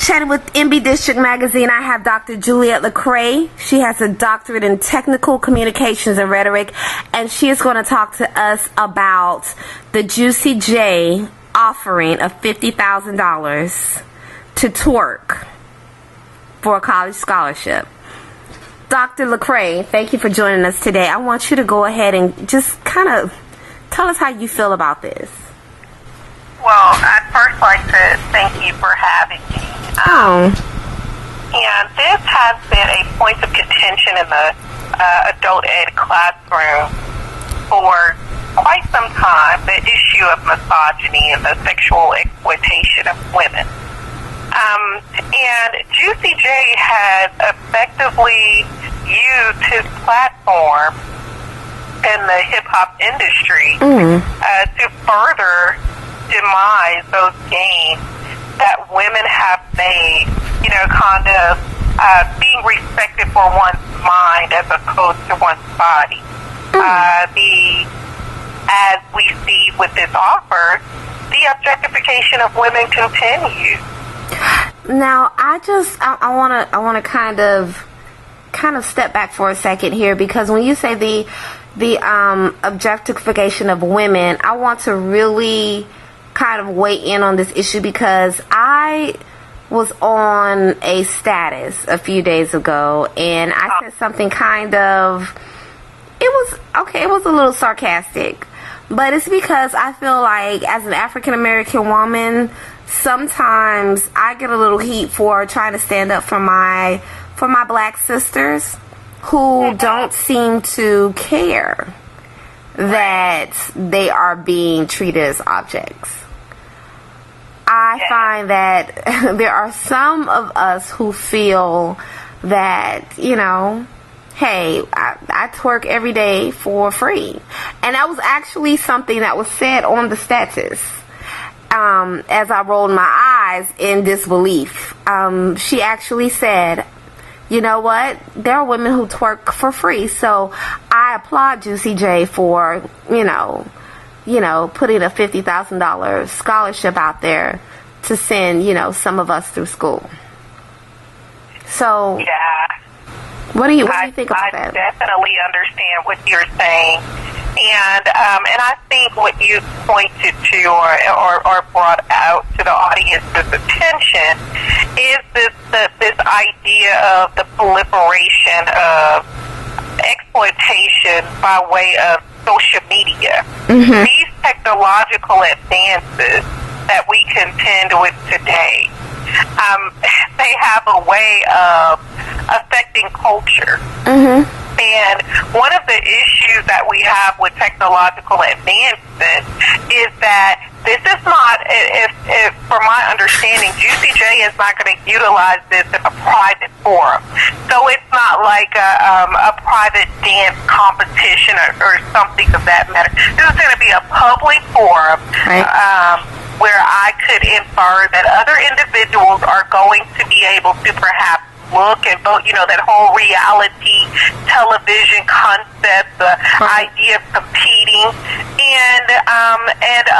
Chatting with MB District Magazine, I have Dr. Juliette Lecrae. She has a doctorate in technical communications and rhetoric, and she is going to talk to us about the Juicy J offering of $50,000 to twerk for a college scholarship. Dr. Lecrae, thank you for joining us today. I want you to go ahead and just kind of tell us how you feel about this. Well, I'd first like to thank you for having me. And this has been a point of contention in the adult ed classroom for quite some time, the issue of misogyny and the sexual exploitation of women. And Juicy J has effectively used his platform in the hip-hop industry to further demise those gains that women have made, kind of being respected for one's mind as opposed to one's body. As we see with this offer, the objectification of women continues. Now, I want to kind of step back for a second here, because when you say the objectification of women, I want to really kind of weigh in on this issue, because I was on a status a few days ago and I said something it was a little sarcastic, but it's because I feel like as an African American woman, sometimes I get a little heat for trying to stand up for my black sisters who don't seem to care that they are being treated as objects. I find that there are some of us who feel that, hey, I twerk every day for free. And that was actually something that was said on the status. As I rolled my eyes in disbelief, she actually said, you know what? There are women who twerk for free. So I applaud Juicy J for, putting a $50,000 scholarship out there to send, some of us through school. So, what do you think about that? I definitely understand what you're saying, and I think what you pointed to or brought out to the audience's attention is this idea of the proliferation of exploitation by way of social media. These technological advances that we contend with today, they have a way of affecting culture. And one of the issues that we have with technological advancement is that this is not, if from my understanding, Juicy J is not going to utilize this in a private forum. So it's not like a private dance competition or something of that matter. This is going to be a public forum, where I could infer that other individuals are going to be able to perhaps look and vote, that whole reality television concept, the idea of competing and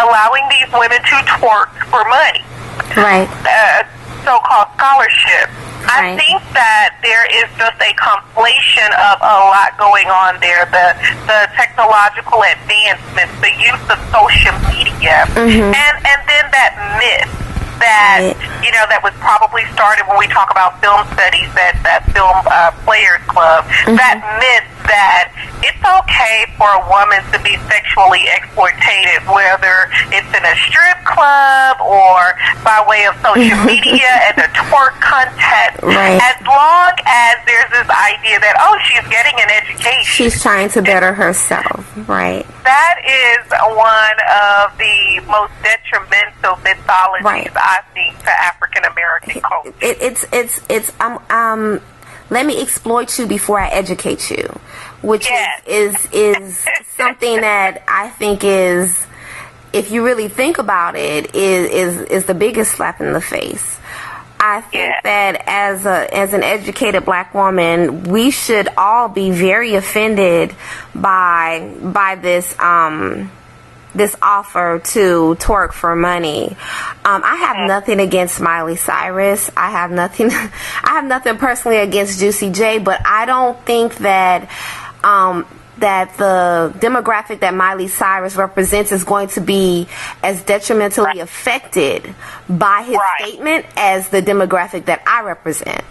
allowing these women to twerk for money. So-called scholarship. I think that there is just a conflation of a lot going on there. The technological advancements, the use of social media, and then that myth that that was probably started when we talk about film studies, that film Players Club, that myth that it's okay for a woman to be sexually exploited, whether it's in a strip club or by way of social media and the twerk contest, as long as there's this idea that, she's getting an education. She's trying to better herself, right? That is one of the most detrimental mythologies, I think, to African American culture. It's let me exploit you before I educate you, which is something that I think is, if you really think about it, is the biggest slap in the face. I think that as an educated black woman, we should all be very offended by this this offer to twerk for money. I have nothing against Miley Cyrus. I have nothing personally against Juicy J, but I don't think that that the demographic that Miley Cyrus represents is going to be as detrimentally affected by his statement as the demographic that I represent.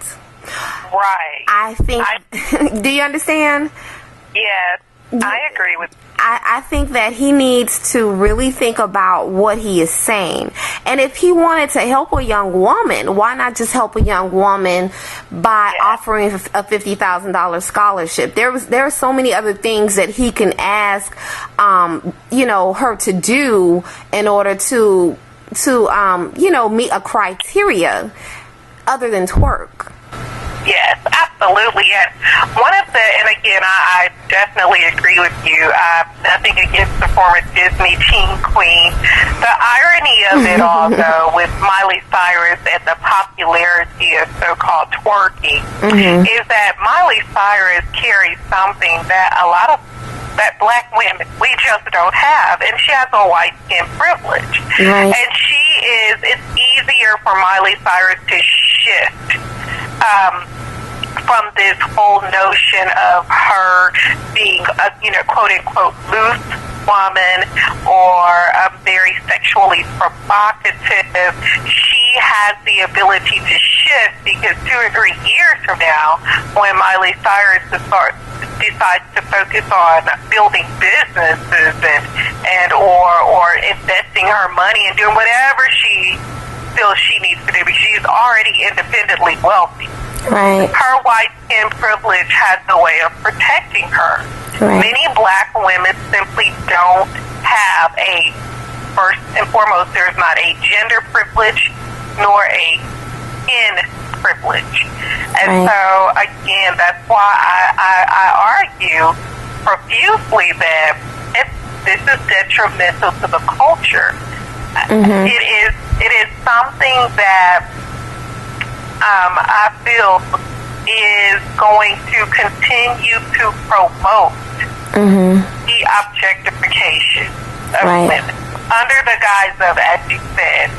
Right. I think, do you understand? Yes, I agree with you. I think that he needs to really think about what he is saying. And if he wanted to help a young woman, why not just help a young woman by offering a $50,000 scholarship? There are so many other things that he can ask, her to do in order to meet a criteria other than twerk. Yes, absolutely. And and again, I definitely agree with you. Nothing against the former Disney teen queen. The irony of it all, though, with Miley Cyrus and the popularity of so-called twerking, is that Miley Cyrus carries something that a lot of black women, we just don't have, and she has a white skin privilege. Right. And it's easier for Miley Cyrus to shift from this whole notion of her being a, quote-unquote loose woman or very sexually provocative. She has the ability to shift because 2 or 3 years from now, when Miley Cyrus decides to focus on building businesses and or investing her money and doing whatever she feels she needs to do, because she's already independently wealthy. Right. Her white skin privilege has a way of protecting her. Right. Many black women simply don't have first and foremost, there's not a gender privilege nor a skin privilege. And so, again, that's why I argue profusely that this is detrimental to the culture. It is something that I feel is going to continue to promote the objectification of women under the guise of, as you said,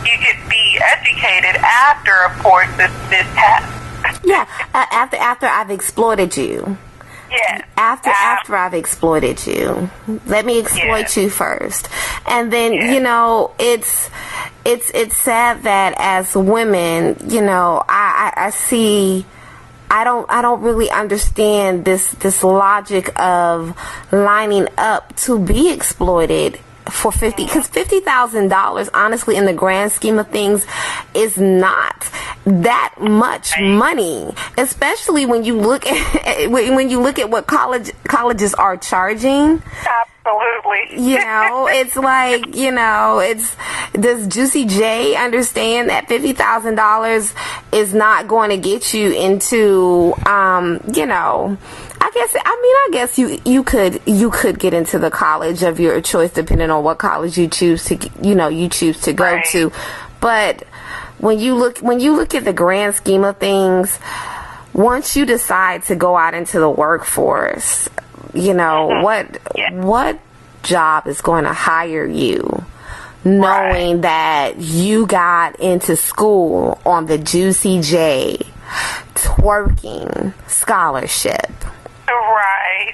you could be educated after, of course, this test. Yeah, after I've exploited you. Yes. After I've exploited you, let me exploit you first, and then it's sad that as women, I see. I don't really understand this logic of lining up to be exploited for because $50,000, honestly, in the grand scheme of things, is not that much money, especially when you look at what colleges are charging. Absolutely. It's like, does Juicy J understand that $50,000 is not going to get you into, I guess you could get into the college of your choice depending on what college you choose to go to. But when you look at the grand scheme of things, once you decide to go out into the workforce, what job is going to hire you knowing that you got into school on the Juicy J twerking scholarship? Right.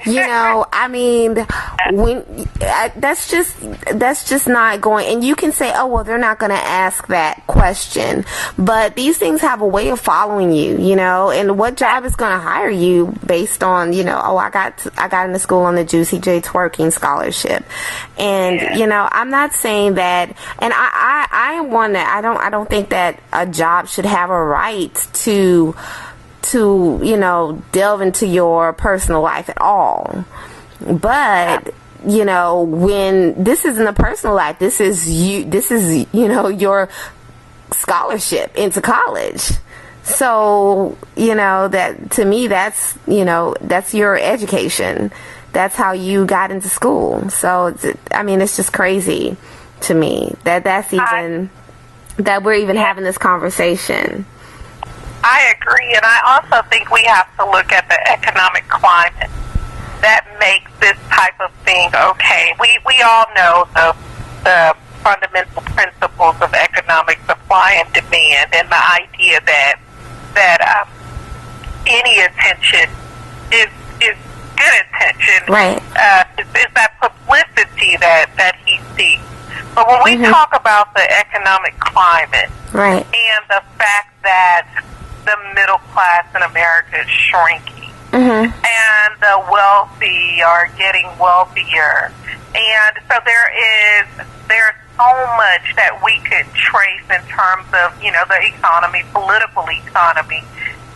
That's just not going. And you can say, oh, well, they're not going to ask that question. But these things have a way of following you, and what job is going to hire you based on, I got into school on the Juicy J twerking scholarship. And, I'm not saying that, and I am one that I don't think that a job should have a right to delve into your personal life at all. But, when this isn't a personal life, this is your scholarship into college. So, that to me, that's your education. That's how you got into school. So, it's just crazy to me that that we're even having this conversation. I agree, and I also think we have to look at the economic climate that makes this type of thing okay. We all know the fundamental principles of economic supply and demand, and the idea that any attention is good attention. Right. Is that publicity that he seeks. But when we talk about the economic climate, right, and the fact that the middle class in America is shrinking, and the wealthy are getting wealthier, and so there's so much that we could trace in terms of, you know, the economy, political economy,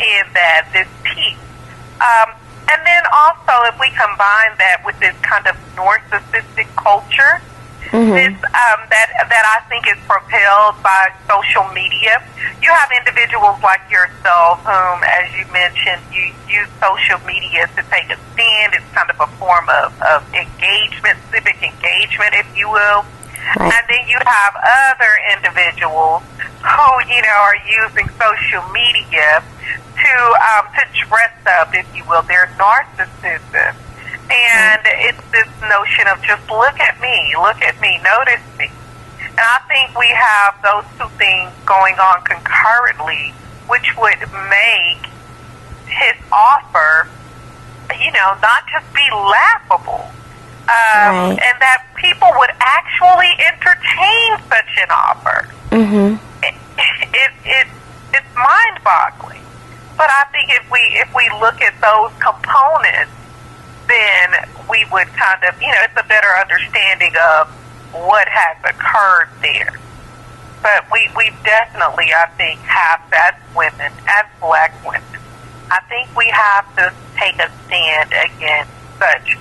in that this piece. And then also, if we combine that with this kind of narcissistic culture, this that I think is propelled by social media. You have individuals like yourself whom, as you mentioned, you use social media to take a stand. It's kind of a form of engagement, civic engagement, if you will. Right. And then you have other individuals who, you know, are using social media to dress up, if you will, their narcissism. And it's this notion of just look at me, notice me. And I think we have those two things going on concurrently, which would make his offer, you know, not just be laughable, and that people would actually entertain such an offer. It's mind-boggling. But I think if we look at those components, then we would kind of, you know, it's a better understanding of what has occurred there. But we definitely, I think, have, as women, as black women, I think we have to take a stand against such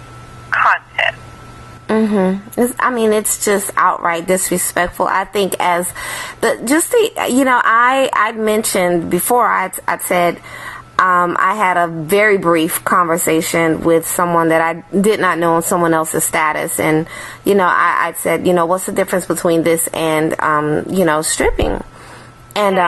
contests. I mean, it's just outright disrespectful. I think I'd mentioned before, I'd said, I had a very brief conversation with someone that I did not know on someone else's status. And, you know, I said, you know, what's the difference between this and, you know, stripping? And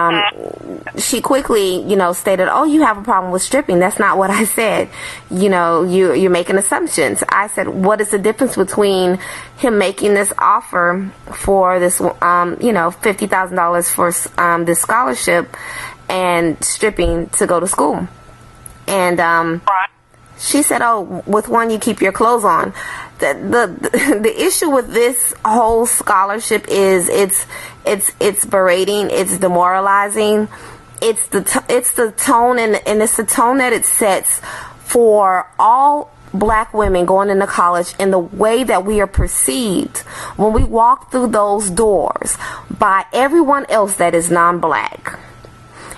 she quickly, you know, stated, oh, you have a problem with stripping. That's not what I said. You know, you're making assumptions. I said, what is the difference between him making this offer for this, you know, $50,000 for this scholarship and stripping to go to school? And she said, oh, with one you keep your clothes on. The issue with this whole scholarship is it's berating, it's demoralizing, it's the tone and it's the tone that it sets for all black women going into college, and the way that we are perceived when we walk through those doors by everyone else that is non-black.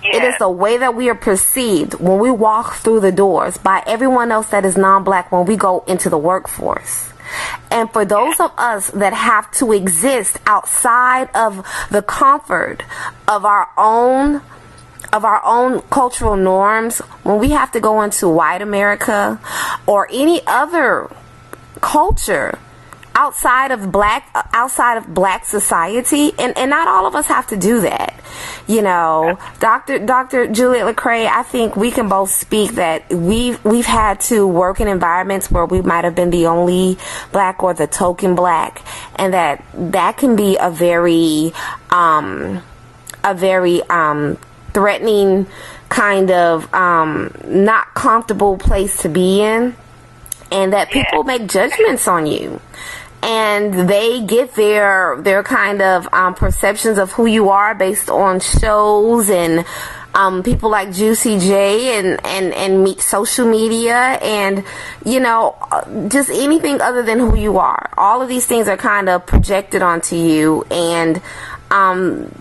It is the way that we are perceived when we walk through the doors by everyone else that is non-black when we go into the workforce. And for those of us that have to exist outside of the comfort of our own cultural norms, when we have to go into white America or any other culture outside of black society, and not all of us have to do that. You know, Dr. Juliet Lecrae, I think we can both speak that we've had to work in environments where we might have been the only black or the token black, and that can be a very threatening kind of not comfortable place to be in, and that people make judgments on you. And they get their kind of perceptions of who you are based on shows and people like Juicy J and social media, and, you know, just anything other than who you are. All of these things are kind of projected onto you, and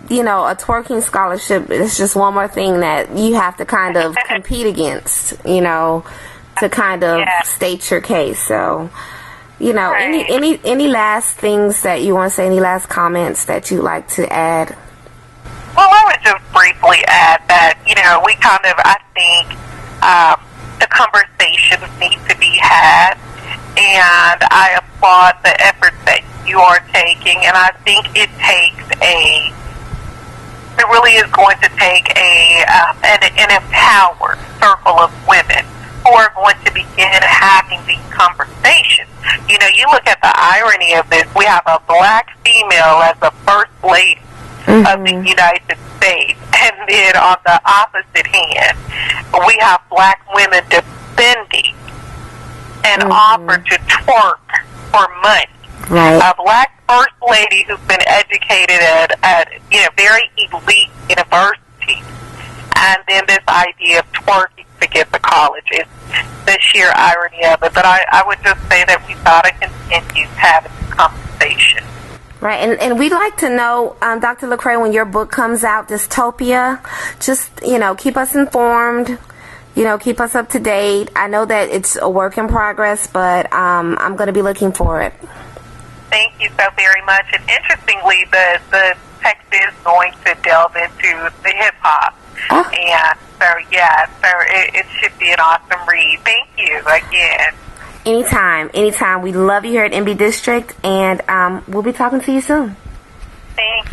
you know, a twerking scholarship is just one more thing that you have to kind of compete against, you know, to kind of state your case. So, you know, any last things that you want to say, any last comments that you'd like to add? Well, I would just briefly add that, you know, we kind of, I think, the conversations need to be had, and I applaud the efforts that you are taking, and I think it really is going to take an empowered circle of women people are going to begin having these conversations. You know, you look at the irony of this. We have a black female as the first lady of the United States, and then on the opposite hand, we have black women defending an offer to twerk for money. Right. A black first lady who's been educated at very elite universities, and then this idea of twerking to get to college is the sheer irony of it. But I would just say that we got to continue having this conversation. Right, and we'd like to know, Dr. Lecrae, when your book comes out, Dystopia, just, keep us informed, keep us up to date. I know that it's a work in progress, but I'm going to be looking for it. Thank you so very much. And interestingly, the text is going to delve into the hip-hop. Oh. And so it should be an awesome read. Thank you again. Anytime. We love you here at MB District, and we'll be talking to you soon. Thanks.